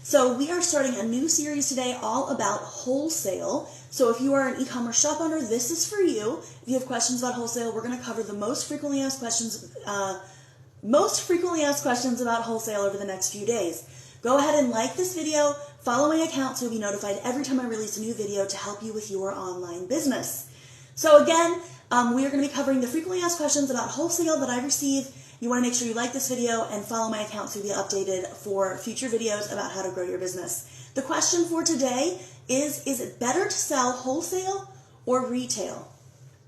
So we are starting a new series today all about wholesale. So if you are an e-commerce shop owner, this is for you. If you have questions about wholesale, we're going to cover the most frequently asked questions about wholesale over the next few days. Go ahead and like this video, follow my account so you'll be notified every time I release a new video to help you with your online business. So again, we are going to be covering the frequently asked questions about wholesale that I receive. You want to make sure you like this video and follow my account so you'll be updated for future videos about how to grow your business. The question for today is it better to sell wholesale or retail?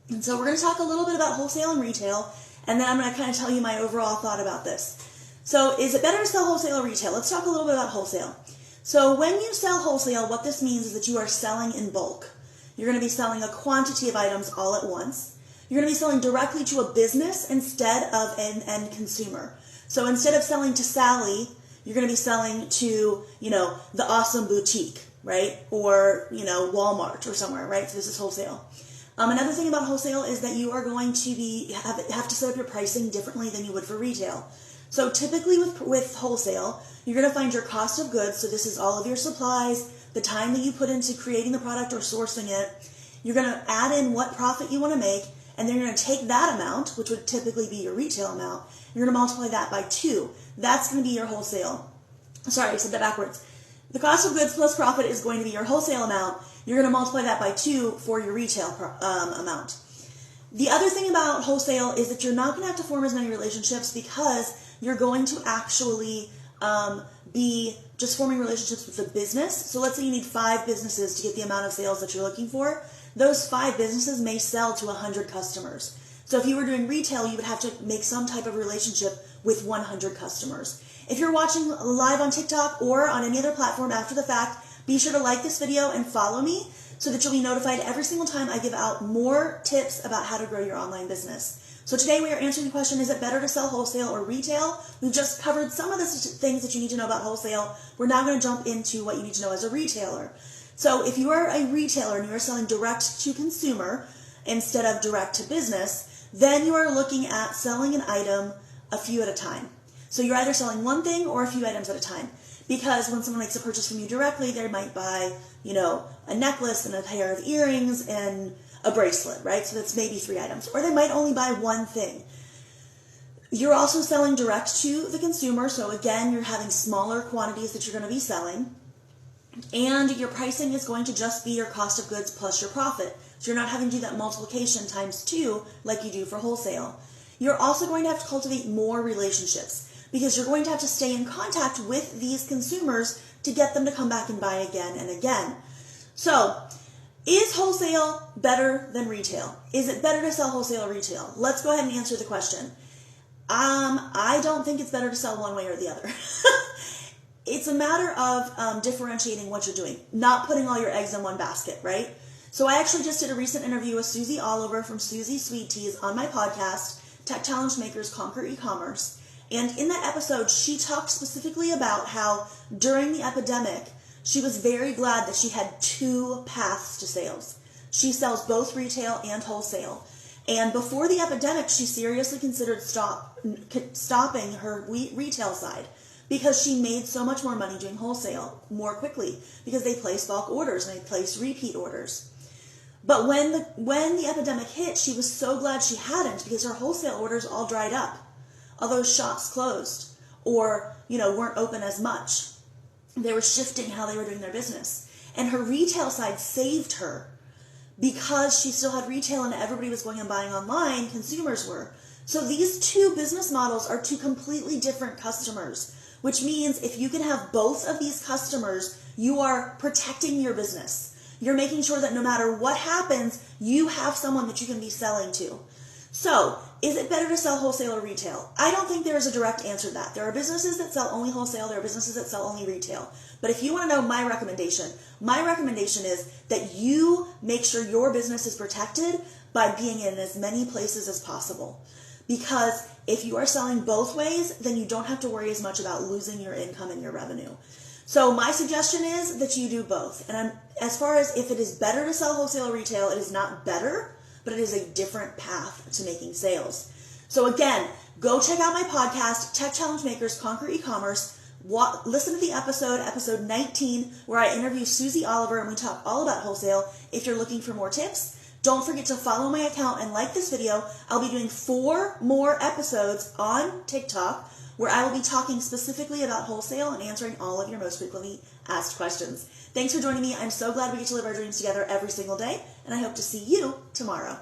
And so we're going to talk a little bit about wholesale and retail, and then I'm going to kind of tell you my overall thought about this. So is it better to sell wholesale or retail? Let's talk a little bit about wholesale. So when you sell wholesale, what this means is that you are selling in bulk. You're going to be selling a quantity of items all at once. You're going to be selling directly to a business instead of an end consumer. So instead of selling to Sally, you're going to be selling to, the awesome boutique, right? Or, Walmart or somewhere, right? So this is wholesale. Another thing about wholesale is that you are going to have to set up your pricing differently than you would for retail. So typically with wholesale, you're going to find your cost of goods. So this is all of your supplies, the time that you put into creating the product or sourcing it. You're going to add in what profit you want to make, and then you're going to take that amount, which would typically be your retail amount, and you're going to multiply that by 2. That's going to be your wholesale. Sorry, I said that backwards. The cost of goods plus profit is going to be your wholesale amount. You're going to multiply that by 2 for your retail amount. The other thing about wholesale is that you're not going to have to form as many relationships because you're going to actually be just forming relationships with the business. So let's say you need 5 businesses to get the amount of sales that you're looking for. Those 5 businesses may sell to 100 customers. So if you were doing retail, you would have to make some type of relationship with 100 customers. If you're watching live on TikTok or on any other platform after the fact, be sure to like this video and follow me so that you'll be notified every single time I give out more tips about how to grow your online business. So today we are answering the question, is it better to sell wholesale or retail? We've just covered some of the things that you need to know about wholesale. We're now going to jump into what you need to know as a retailer. So if you are a retailer and you are selling direct to consumer instead of direct to business, then you are looking at selling an item a few at a time. So you're either selling one thing or a few items at a time. Because when someone makes a purchase from you directly, they might buy, a necklace and a pair of earrings and a bracelet, right? So that's maybe 3 items. Or they might only buy one thing. You're also selling direct to the consumer. So again, you're having smaller quantities that you're going to be selling. And your pricing is going to just be your cost of goods plus your profit. So you're not having to do that multiplication times 2 like you do for wholesale. You're also going to have to cultivate more relationships because you're going to have to stay in contact with these consumers to get them to come back and buy again and again. So, is wholesale better than retail? Is it better to sell wholesale or retail? Let's go ahead and answer the question. I don't think it's better to sell one way or the other. It's a matter of differentiating what you're doing, not putting all your eggs in one basket, right? So I actually just did a recent interview with Susie Oliver from Susie Sweet Teas on my podcast, Tech Challenge Makers Conquer E-Commerce. And in that episode, she talked specifically about how during the epidemic, she was very glad that she had 2 paths to sales. She sells both retail and wholesale. And before the epidemic, she seriously considered stopping her retail side because she made so much more money doing wholesale more quickly because they place bulk orders and they place repeat orders. But when the epidemic hit, she was so glad she hadn't because her wholesale orders all dried up. All those shops closed or, weren't open as much. They were shifting how they were doing their business. And her retail side saved her because she still had retail and everybody was going and buying online, consumers were. So these 2 business models are 2 completely different customers, which means if you can have both of these customers, you are protecting your business. You're making sure that no matter what happens, you have someone that you can be selling to. So, is it better to sell wholesale or retail? I don't think there is a direct answer to that. There are businesses that sell only wholesale. There are businesses that sell only retail. But if you want to know my recommendation is that you make sure your business is protected by being in as many places as possible. Because if you are selling both ways, then you don't have to worry as much about losing your income and your revenue. So my suggestion is that you do both. And as far as if it is better to sell wholesale or retail, it is not better, but it is a different path to making sales. So again, go check out my podcast, Tech Challenge Makers Conquer E-Commerce. listen to the episode 19, where I interview Susie Oliver and we talk all about wholesale if you're looking for more tips. Don't forget to follow my account and like this video. I'll be doing 4 more episodes on TikTok where I will be talking specifically about wholesale and answering all of your most frequently asked questions. Thanks for joining me. I'm so glad we get to live our dreams together every single day, and I hope to see you tomorrow.